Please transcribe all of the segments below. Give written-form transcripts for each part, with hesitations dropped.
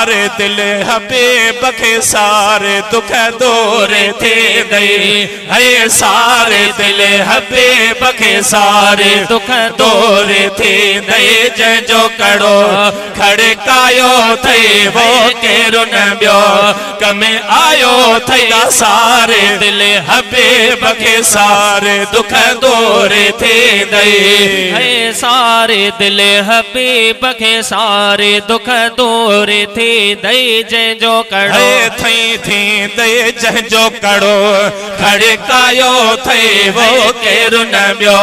सारे दिल हबीब के सारे दुख दूर थी दई है सारे दिल हबीब के सारे दुख दूर थी दई जो कड़ो खड़कायो थई वो केरु न बियो कमे आयो थई सारे दिल हबीब के सारे दुख दूर थी दई है सारे दिल हबीब के सारे दुख दूर थी दई जो कड़ो थई थी दई जो कड़ो खड़कायो थई वो केरु न बियो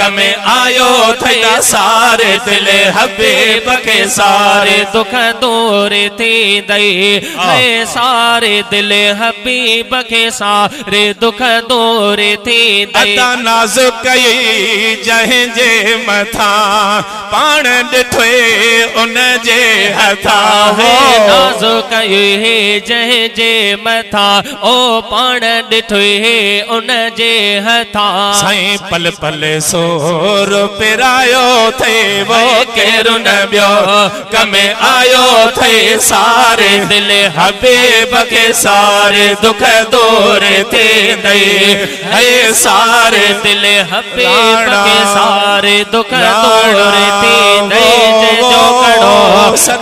कमे आयो थई सारे दिल हबीब के सारे दुख दूर थी दई है सारे दिल हबीब के सारे दुख दूर थी दई अदा नाज़ुक कई जहीं जे मथा पाण ॾिठोए उन जे हथा हो नाज़ुक कई जहीं जे मथा ओ पाण ॾिठोए उन जे हथा साईं पल पल सोर पिरायो थे वो केरु न बियो कमे आयो थे सारे दिल हबीब के सारे दुख दूर थे दई है सारे दिल हबीब के सारे दुख दूर थी दई जो कड़ो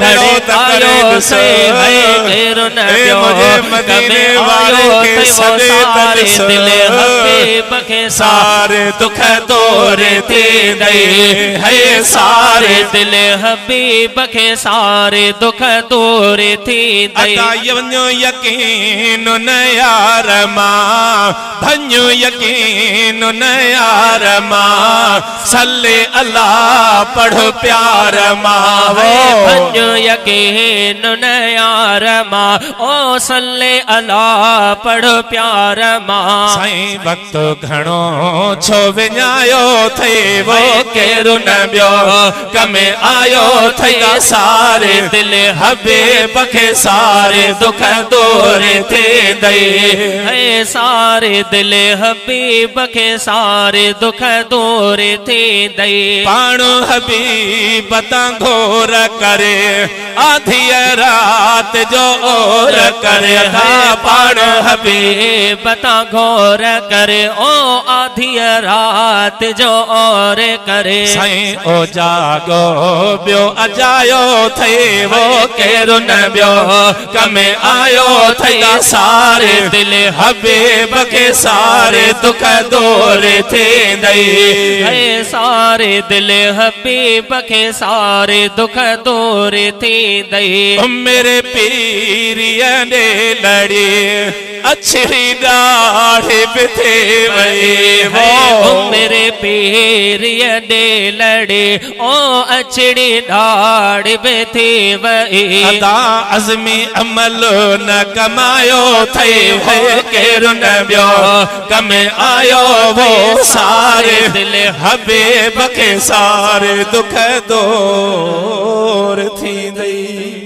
खड़कायो से है केरु न बियो कमे आयो थे सारे दिल हबीब के सारे दुख दूर थी दई है सारे दिल हबीब के सारे दुख दूर थी दई वञो यकीन न यार मां भञो यकीन न यार मां सल्ले अल्लाह पढ़ो प्यार मां भञो यकीन न यार मां ओ सल्ले अल्लाह पढ़ो प्यार मां साईं वक्त घणो छो विञायो थे वो केरु न बियो कमे आयो थई सारे दिल हबीब के सारे दुख दूर थी दई है सारे दिल हबीब के सारे दुख दूर थी दई पाण हबीब तां घोर करे आधी रात जो और करे पाण हबीब तां घोर करे ओ आधी रात जो और करे साईं ओ जागो बियो अजायो थे वो केरु न बियो कमे आयो थे सारे दिल हबीब के सारे दुख दूर थी दई है सारे दिल हबीब के सारे दुख दूर थी दई मेरे पीरिया ने लड़ी अच्छी दाढ़ी पे थे वही वो मेरे पीरिया ने लड़ी ओ अच्छी दाढ़ी पे थी वही अदा अज़मी अमल न कमायो थे वो केरु न बियो कमे आयो वो सारे दिल हबीब के सारे दुख दूर थी दई।